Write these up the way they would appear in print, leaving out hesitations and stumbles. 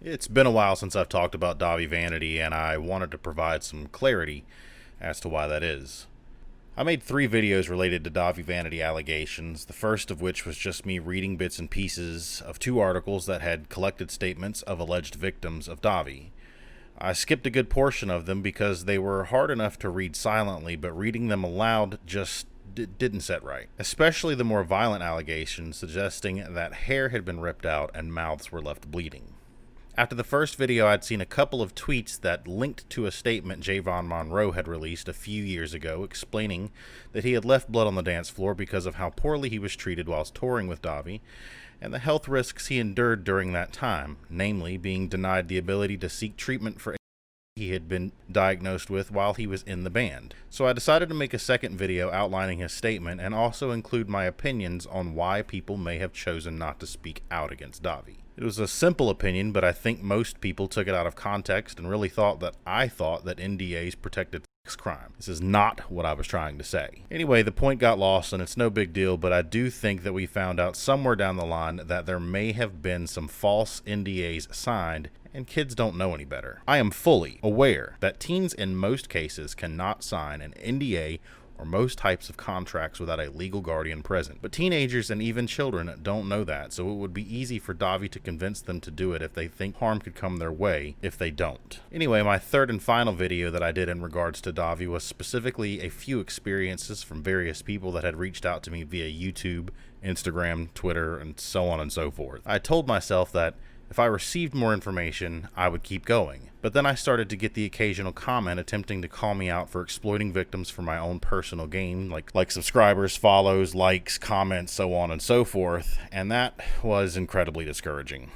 It's been a while since I've talked about Dahvie Vanity, and I wanted to provide some clarity as to why that is. I made 3 videos related to Dahvie Vanity allegations, the first of which was just me reading bits and pieces of 2 articles that had collected statements of alleged victims of Dahvie. I skipped a good portion of them because they were hard enough to read silently, but reading them aloud just didn't set right. Especially the more violent allegations suggesting that hair had been ripped out and mouths were left bleeding. After the first video, I'd seen a couple of tweets that linked to a statement Javon Monroe had released a few years ago explaining that he had left blood on the dance floor because of how poorly he was treated whilst touring with Dahvie and the health risks he endured during that time, namely being denied the ability to seek treatment for he had been diagnosed with while he was in the band. So I decided to make a second video outlining his statement and also include my opinions on why people may have chosen not to speak out against Dahvie. It was a simple opinion, but I think most people took it out of context and really thought that I thought that NDAs protected sex crime. This is not what I was trying to say. Anyway, the point got lost and it's no big deal, but I do think that we found out somewhere down the line that there may have been some false NDAs signed and kids don't know any better. I am fully aware that teens in most cases cannot sign an NDA or most types of contracts without a legal guardian present. But teenagers and even children don't know that, so it would be easy for Dahvie to convince them to do it if they think harm could come their way if they don't. Anyway, my third and final video that I did in regards to Dahvie was specifically a few experiences from various people that had reached out to me via YouTube, Instagram, Twitter, and so on and so forth. I told myself that if I received more information, I would keep going. But then I started to get the occasional comment attempting to call me out for exploiting victims for my own personal gain, like subscribers, follows, likes, comments, so on and so forth, and that was incredibly discouraging.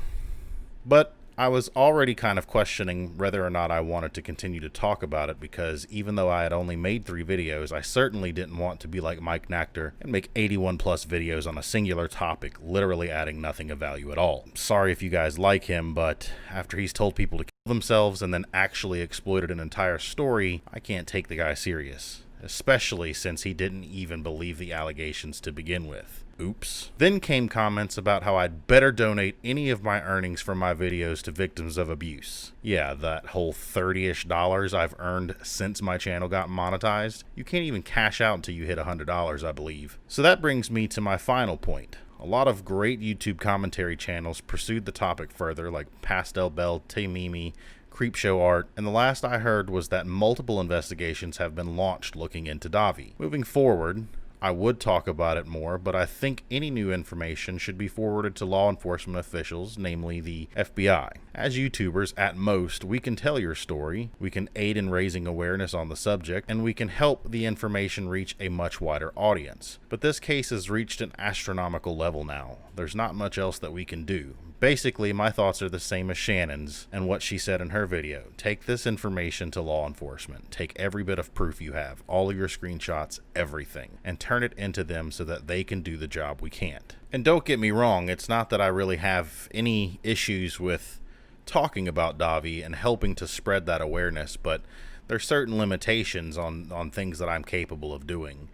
But I was already kind of questioning whether or not I wanted to continue to talk about it because even though I had only made 3 videos, I certainly didn't want to be like Mike Nachter and make 81 plus videos on a singular topic, literally adding nothing of value at all. Sorry if you guys like him, but after he's told people to kill themselves and then actually exploited an entire story, I can't take the guy serious, especially since he didn't even believe the allegations to begin with. Oops. Then came comments about how I'd better donate any of my earnings from my videos to victims of abuse. Yeah, that whole $30-ish I've earned since my channel got monetized. You can't even cash out until you hit $100, I believe. So that brings me to my final point. A lot of great YouTube commentary channels pursued the topic further, like Pastel Bell, Mimi, Creepshow Art, and the last I heard was that multiple investigations have been launched looking into Dahvie. Moving forward, I would talk about it more, but I think any new information should be forwarded to law enforcement officials, namely the FBI. As YouTubers, at most, we can tell your story, we can aid in raising awareness on the subject, and we can help the information reach a much wider audience. But this case has reached an astronomical level now. There's not much else that we can do. Basically, my thoughts are the same as Shannon's and what she said in her video. Take this information to law enforcement. Take every bit of proof you have, all of your screenshots, everything, and turn it into them so that they can do the job we can't. And don't get me wrong, it's not that I really have any issues with talking about Dahvie and helping to spread that awareness, but there's certain limitations on things that I'm capable of doing.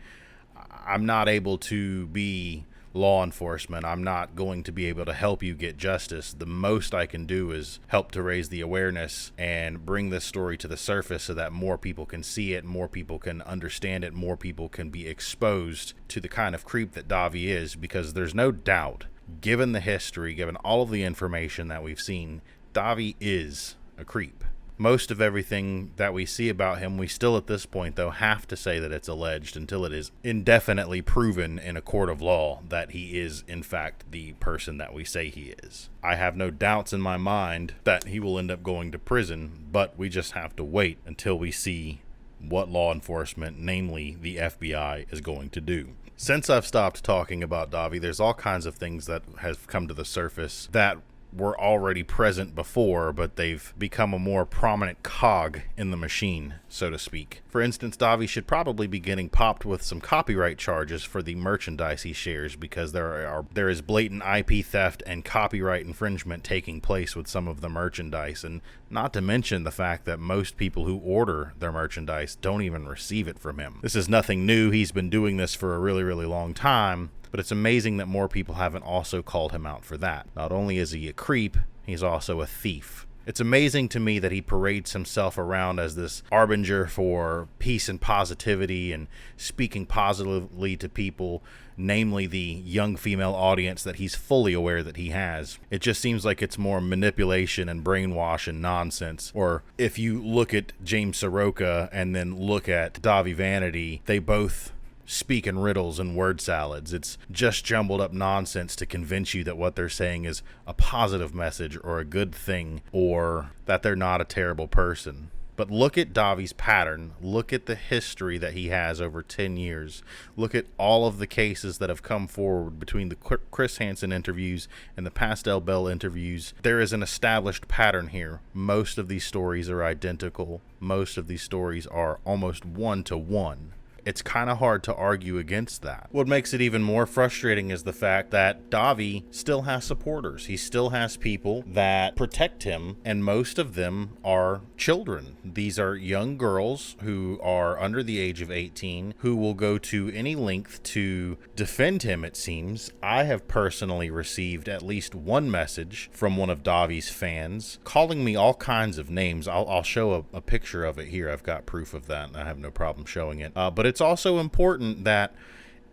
I'm not able to be law enforcement. I'm not going to be able to help you get justice. The most I can do is help to raise the awareness and bring this story to the surface so that more people can see it, more people can understand it, more people can be exposed to the kind of creep that Dahvie is, because there's no doubt, given the history, given all of the information that we've seen, Dahvie is a creep. Most of everything that we see about him, we still at this point, though, have to say that it's alleged until it is indefinitely proven in a court of law that he is, in fact, the person that we say he is. I have no doubts in my mind that he will end up going to prison, but we just have to wait until we see what law enforcement, namely the FBI, is going to do. Since I've stopped talking about Dahvie, there's all kinds of things that have come to the surface that were already present before, but they've become a more prominent cog in the machine, so to speak. For instance, Dahvie should probably be getting popped with some copyright charges for the merchandise he shares, because there is blatant IP theft and copyright infringement taking place with some of the merchandise, and not to mention the fact that most people who order their merchandise don't even receive it from him. This is nothing new. He's been doing this for a really, really long time. But it's amazing that more people haven't also called him out for that. Not only is he a creep, he's also a thief. It's amazing to me that he parades himself around as this arbinger for peace and positivity and speaking positively to people, namely the young female audience that he's fully aware that he has. It just seems like it's more manipulation and brainwash and nonsense. Or if you look at James Soroka and then look at Dahvie Vanity, they both speak in riddles and word salads. It's just jumbled up nonsense to convince you that what they're saying is a positive message or a good thing or that they're not a terrible person. But look at Dahvie's pattern. Look at the history that he has over 10 years. Look at all of the cases that have come forward between the Chris Hansen interviews and the Pastel Bell interviews. There is an established pattern here. Most of these stories are identical. Most of these stories are almost one-to-one. It's kind of hard to argue against that. What makes it even more frustrating is the fact that Dahvie still has supporters. He still has people that protect him, and most of them are children. These are young girls who are under the age of 18 who will go to any length to defend him, it seems. I have personally received at least one message from one of Dahvie's fans calling me all kinds of names. I'll show a picture of it here. I've got proof of that, and I have no problem showing it. But it's also important that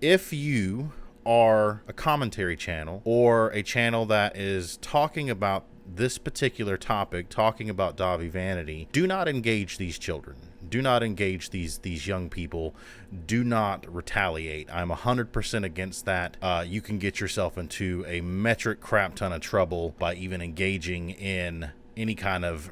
if you are a commentary channel or a channel that is talking about this particular topic, talking about Dahvie Vanity, do not engage these children. Do not engage these young people. Do not retaliate. I'm 100% against that. You can get yourself into a metric crap ton of trouble by even engaging in any kind of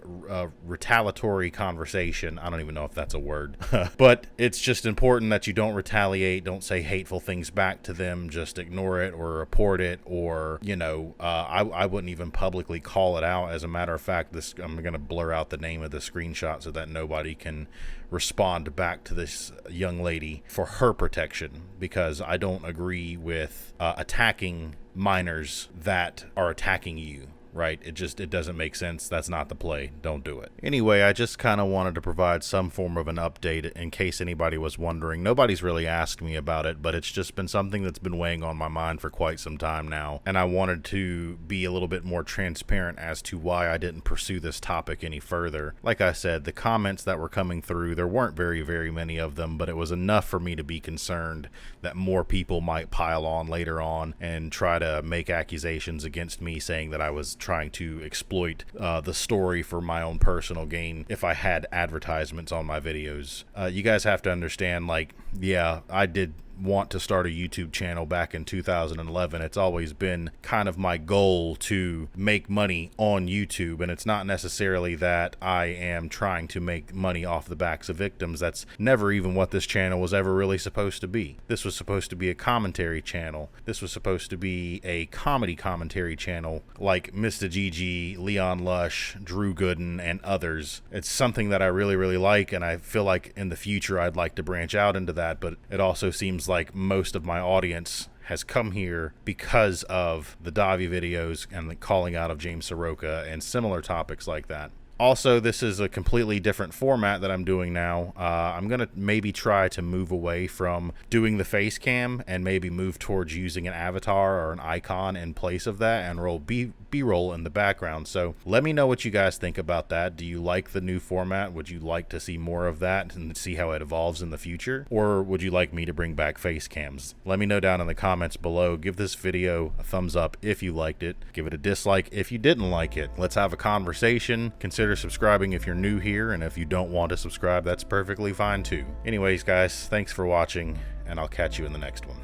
retaliatory conversation. I don't even know if that's a word. But it's just important that you don't retaliate, don't say hateful things back to them, just ignore it or report it, or, you know, I wouldn't even publicly call it out. As a matter of fact, I'm going to blur out the name of the screenshot so that nobody can respond back to this young lady for her protection, because I don't agree with attacking minors that are attacking you. Right? It doesn't make sense. That's not the play. Don't do it. Anyway, I just kind of wanted to provide some form of an update in case anybody was wondering. Nobody's really asked me about it, but it's just been something that's been weighing on my mind for quite some time now. And I wanted to be a little bit more transparent as to why I didn't pursue this topic any further. Like I said, the comments that were coming through, there weren't very, very many of them, but it was enough for me to be concerned that more people might pile on later on and try to make accusations against me saying that I was trying to exploit the story for my own personal gain if I had advertisements on my videos. You guys have to understand, like, yeah, I did want to start a YouTube channel back in 2011. It's always been kind of my goal to make money on YouTube, and it's not necessarily that I am trying to make money off the backs of victims. That's never even what this channel was ever really supposed to be. This was supposed to be a commentary channel. This was supposed to be a comedy commentary channel like Mr. Gigi, Leon Lush, Drew Gooden, and others. It's something that I really, really like, and I feel like in the future I'd like to branch out into that, but it also seems like most of my audience has come here because of the Dahvie videos and the calling out of James Soroka and similar topics like that. Also, this is a completely different format that I'm doing now. I'm going to maybe try to move away from doing the face cam and maybe move towards using an avatar or an icon in place of that and roll B-roll in the background. So let me know what you guys think about that. Do you like the new format? Would you like to see more of that and see how it evolves in the future? Or would you like me to bring back face cams? Let me know down in the comments below. Give this video a thumbs up if you liked it. Give it a dislike if you didn't like it. Let's have a conversation. Consider subscribing if you're new here, and if you don't want to subscribe, that's perfectly fine too. Anyways, guys, thanks for watching, and I'll catch you in the next one.